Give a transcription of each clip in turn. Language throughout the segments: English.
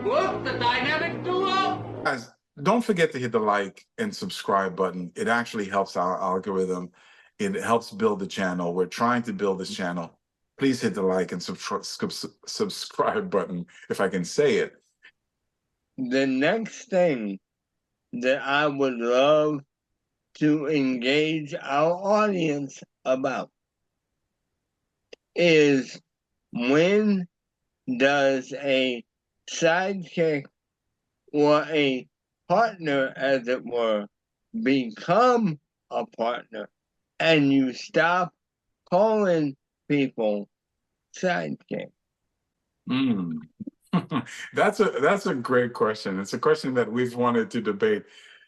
Look, the dynamic duo! Guys, don't forget to hit the like and subscribe button. It actually helps our algorithm. It helps build the channel. We're trying to build this channel. Please hit the like and subscribe button, if I can say it. The next thing that I would love to engage our audience about is, when does a sidekick or a partner, as it were, become a partner, and you stop calling people sidekick? That's a great question. It's a question that we've wanted to debate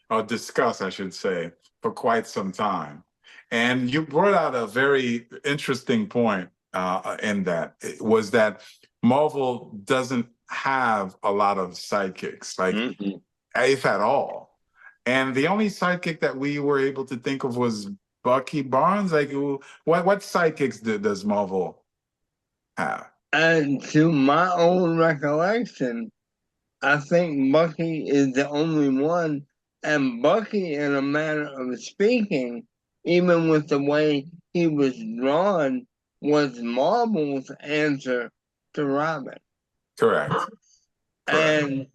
or discuss, I should say, for quite some time. And you brought out a very interesting point in that. It was that Marvel doesn't have a lot of sidekicks, like if at all. And the only sidekick that we were able to think of was Bucky Barnes. Like, what sidekicks does Marvel have? And to my own recollection, I think Bucky is the only one. And Bucky, in a manner of speaking, even with the way he was drawn, was Marvel's answer to Robin. Correct. And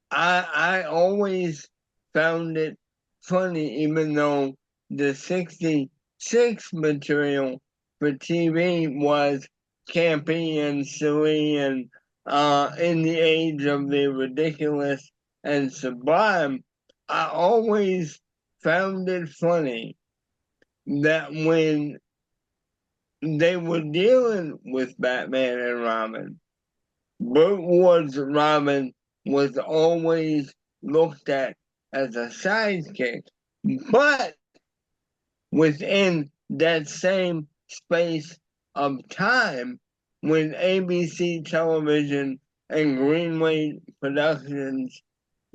I always found it funny, even though the 66 material for TV was campy and silly and in the age of the ridiculous and sublime. I always found it funny that when they were dealing with Batman and Robin, Burt Ward's Robin was always looked at as a sidekick, but within that same space of time, when ABC Television and Greenway Productions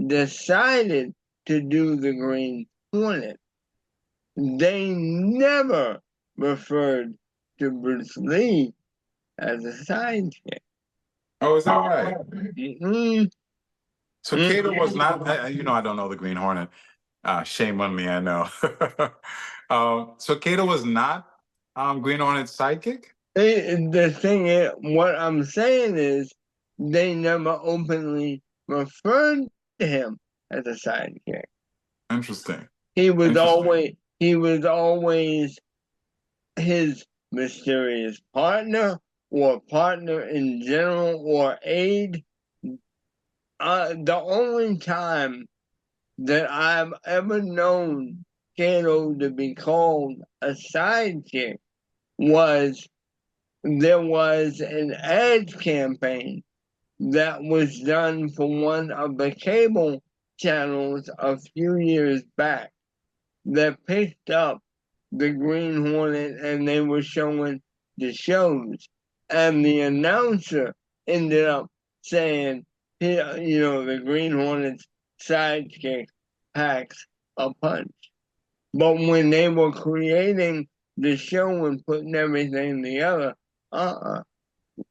decided to do the Green Hornet, they never referred to Bruce Lee as a sidekick. Oh, is that right? So Mm-hmm. Kato was not, I don't know the Green Hornet. Shame on me, I know. So Kato was not Green Hornet's sidekick? The thing is, what I'm saying is, they never openly referred to him as a sidekick. Interesting. He was always his mysterious partner, or partner in general, or aide. The only time that I've ever known Kato to be called a sidekick was, there was an ad campaign that was done for one of the cable channels a few years back that picked up the Green Hornet, and they were showing the shows. And the announcer ended up saying, the Green Hornet's sidekick packs a punch. But when they were creating the show and putting everything together,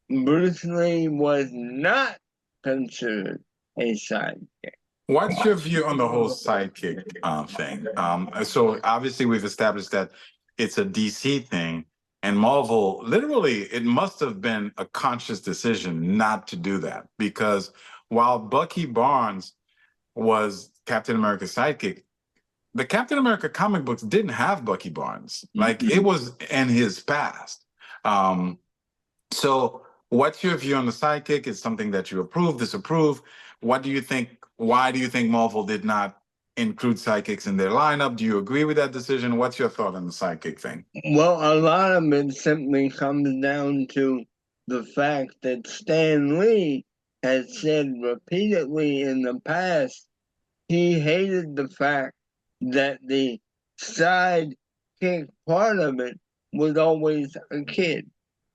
Bruce Lee was not considered a sidekick. What's your view on the whole sidekick thing? So obviously we've established that it's a DC thing, and Marvel, literally, it must have been a conscious decision not to do that, because while Bucky Barnes was Captain America's sidekick, the Captain America comic books didn't have Bucky Barnes. Like, it was in his past. So what's your view on the sidekick? Is something that you approve, disapprove? What do you think? Why do you think Marvel did not include sidekicks in their lineup? Do you agree with that decision? What's your thought on the sidekick thing? Well, a lot of it simply comes down to the fact that Stan Lee has said repeatedly in the past he hated the fact that the sidekick part of it was always a kid.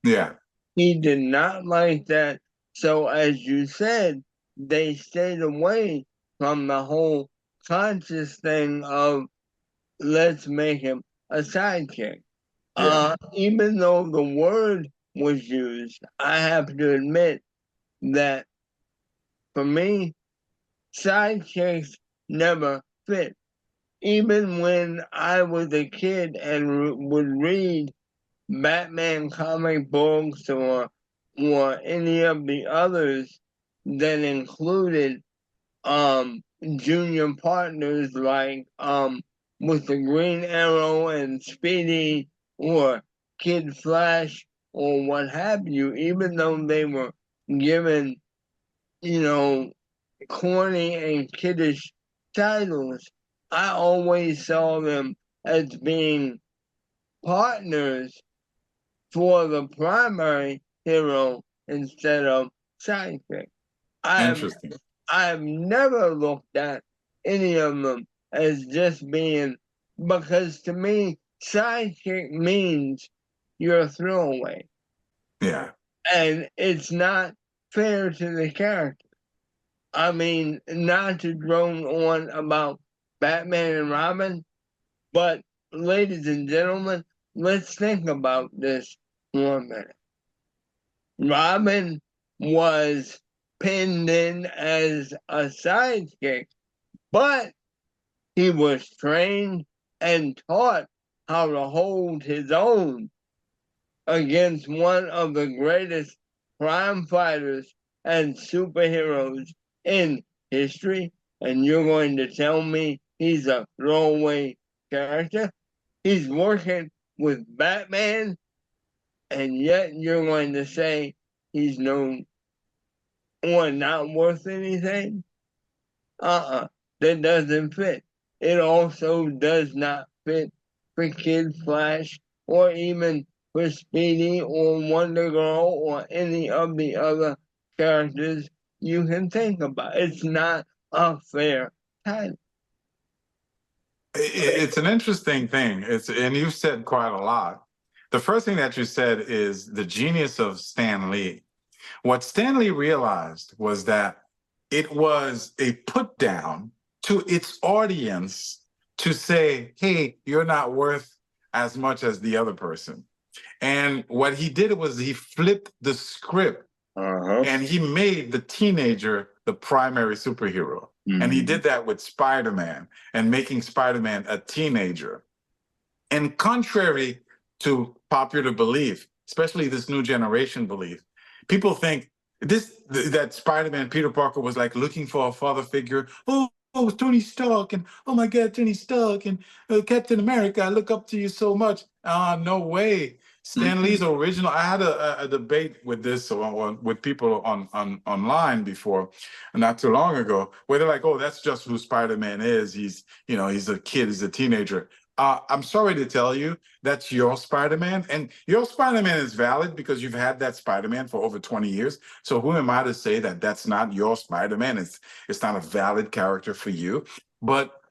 Yeah. He did not like that. So, as you said, they stayed away from the whole conscious thing of, let's make him a sidekick. Yeah. Even though the word was used, I have to admit that for me, sidekicks never fit. Even when I was a kid and would read Batman comic books or any of the others that included junior partners like with the Green Arrow and Speedy or Kid Flash or what have you, even though they were given, you know, corny and kiddish titles, I always saw them as being partners for the primary hero instead of sidekick. I've Interesting. I've never looked at any of them as just being, because to me sidekick means you're a throwaway, Yeah. and it's not fair to the character. I mean, not to drone on about Batman and Robin, but ladies and gentlemen, let's think about this for a minute. Robin was pinned in as a sidekick, but he was trained and taught how to hold his own against one of the greatest crime fighters and superheroes in history. And you're going to tell me he's a throwaway character? He's working with Batman, and yet you're going to say he's known or not worth anything? That doesn't fit. It also does not fit for Kid Flash or even for Speedy or Wonder Girl or any of the other characters you can think about. It's not a fair title. It's an interesting thing. And you've said quite a lot. The first thing that you said is the genius of Stan Lee. What Stan Lee realized was that it was a put down to its audience to say, hey, you're not worth as much as the other person. And what he did was he flipped the script and he made the teenager the primary superhero. And he did that with Spider-Man and making Spider-Man a teenager. And contrary to popular belief, especially this new generation belief, people think that Spider-Man, Peter Parker, was like looking for a father figure. Oh, Tony Stark, and oh my God, Tony Stark, and Captain America, I look up to you so much. No way. Stan Lee's original. I had a debate with this with people on online before, not too long ago, where they're like, "Oh, that's just who Spider-Man is. He's a kid, he's a teenager." I'm sorry to tell you, that's your Spider-Man, and your Spider-Man is valid because you've had that Spider-Man for over 20 years. So who am I to say that that's not your Spider-Man? It's not a valid character for you. But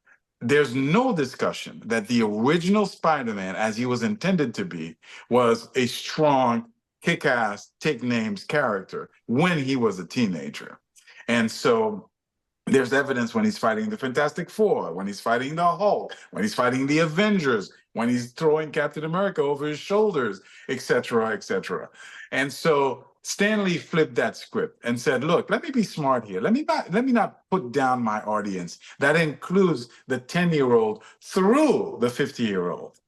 there's no discussion that the original Spider-Man, as he was intended to be, was a strong, kick-ass, take names character when he was a teenager. And so there's evidence when he's fighting the Fantastic Four, when he's fighting the Hulk, when he's fighting the Avengers, when he's throwing Captain America over his shoulders, et cetera, et cetera. And so Stan Lee flipped that script and said, look, let me be smart here. Let me not put down my audience. That includes the 10-year-old through the 50-year-old.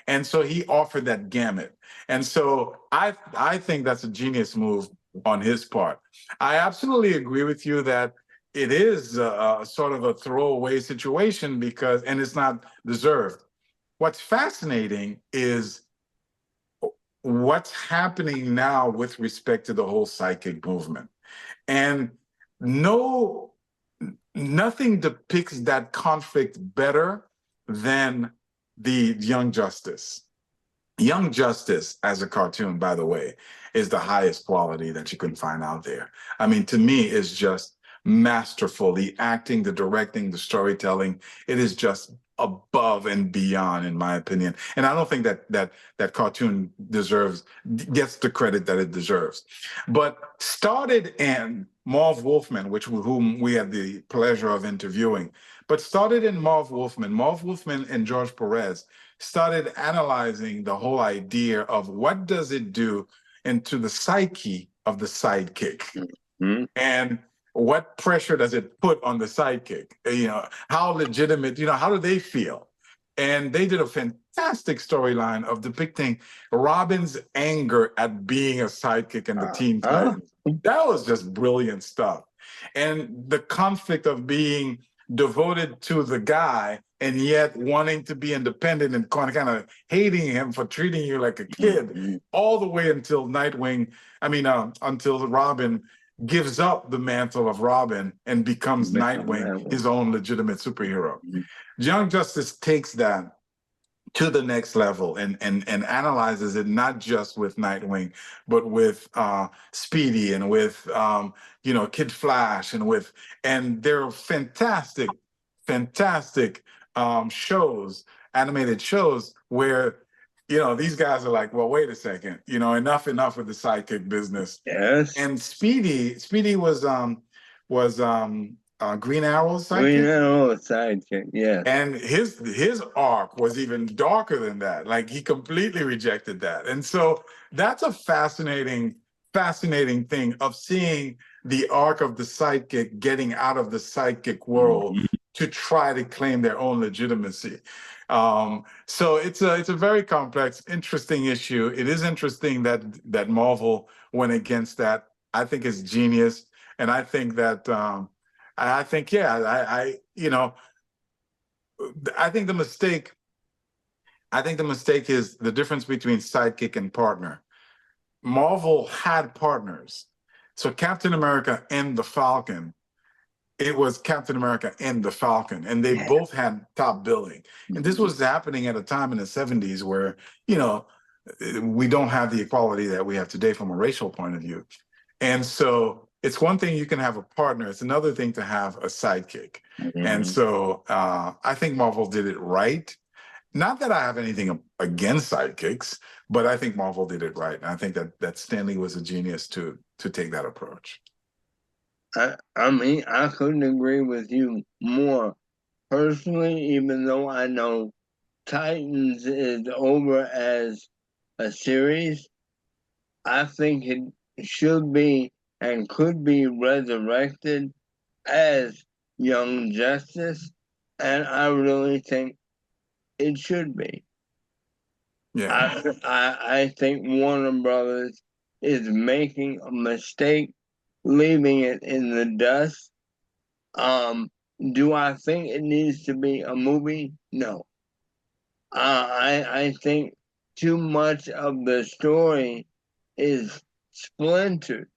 And so he offered that gamut. And so I think that's a genius move on his part. I absolutely agree with you that it is a sort of a throwaway situation and it's not deserved. What's fascinating is what's happening now with respect to the whole psychic movement. And nothing depicts that conflict better than the Young Justice. Young Justice as a cartoon, by the way, is the highest quality that you can find out there. I mean, to me, it's just masterful. The acting, the directing, the storytelling, it is just above and beyond, in my opinion. And I don't think that cartoon gets the credit that it deserves. But started in Marv Wolfman, whom we had the pleasure of interviewing, but started in Marv Wolfman and George Perez started analyzing the whole idea of what does it do into the psyche of the sidekick. And what pressure does it put on the sidekick? How legitimate, how do they feel? And they did a fantastic storyline of depicting Robin's anger at being a sidekick and the Teen Titans. That was just brilliant stuff. And the conflict of being devoted to the guy and yet wanting to be independent and kind of hating him for treating you like a kid, all the way until until Robin gives up the mantle of Robin and becomes Nightwing, his own legitimate superhero. Young Justice takes that to the next level and analyzes it not just with Nightwing, but with Speedy and with Kid Flash and they're fantastic shows, animated shows where these guys are like, well, wait a second, enough with the sidekick business. Yes. And Speedy was Green Arrow's sidekick. Green Arrow's sidekick, yeah. And his arc was even darker than that. Like, he completely rejected that. And so that's a fascinating thing of seeing the arc of the sidekick getting out of the sidekick world to try to claim their own legitimacy. So it's a very complex, interesting issue. It is interesting that Marvel went against that. I think it's genius. And I think that I think the mistake is the difference between sidekick and partner. Marvel had partners. So Captain America and the Falcon, it was Captain America and the Falcon, and they both had top billing. And this was happening at a time in the 70s where, we don't have the equality that we have today from a racial point of view. And so it's one thing you can have a partner. It's another thing to have a sidekick. And so I think Marvel did it right. Not that I have anything against sidekicks, but I think Marvel did it right. And I think that Stan Lee was a genius to take that approach. I couldn't agree with you more. Personally, even though I know Titans is over as a series, I think it should be and could be resurrected as Young Justice, and I really think it should be. Yeah. I think Warner Brothers is making a mistake leaving it in the dust. Do I think it needs to be a movie? No. I think too much of the story is splintered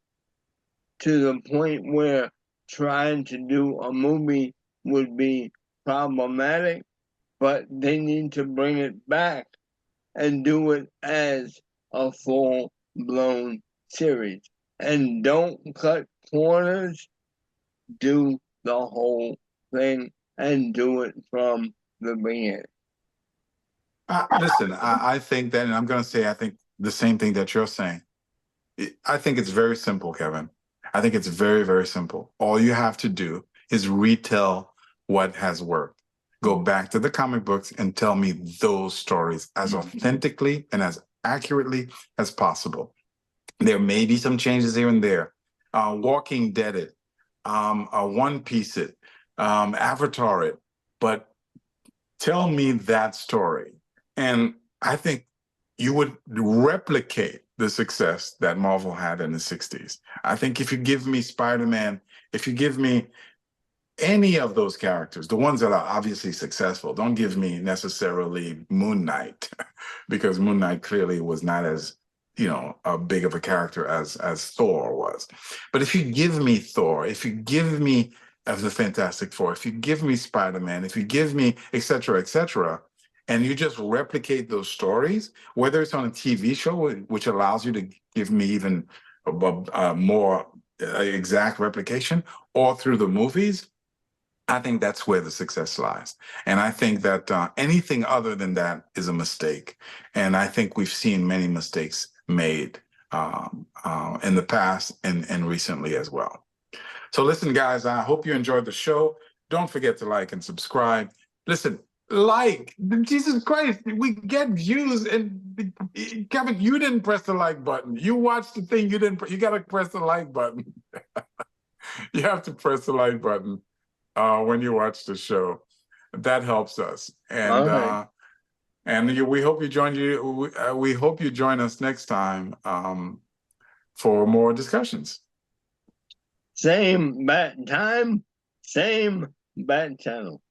to the point where trying to do a movie would be problematic, but they need to bring it back and do it as a full-blown series. And don't cut corners, do the whole thing and do it from the beginning. Listen, I think that, and I'm going to say, I think the same thing that you're saying. I think it's very simple, Kevin. I think it's very, very simple. All you have to do is retell what has worked. Go back to the comic books and tell me those stories as authentically and as accurately as possible. There may be some changes here and there. Walking Dead it, One Piece it, Avatar it, but tell me that story. And I think you would replicate the success that Marvel had in the 60s. I think if you give me Spider-Man, if you give me any of those characters, the ones that are obviously successful, don't give me necessarily Moon Knight, because Moon Knight clearly was not as, a big of a character as Thor was. But if you give me Thor, if you give me the Fantastic Four, if you give me Spider-Man, if you give me et cetera, and you just replicate those stories, whether it's on a TV show, which allows you to give me even a more exact replication, or through the movies, I think that's where the success lies. And I think that anything other than that is a mistake. And I think we've seen many mistakes made in the past and recently as well. So listen, guys, I hope you enjoyed the show. Don't forget to like and subscribe. Listen, Jesus Christ, we get views, and Kevin, you didn't press the like button. You watched the thing, you got to press the like button. You have to press the like button when you watch the show. That helps us. And All right. we hope you join we hope you join us next time for more discussions. Same bat time, same bat channel.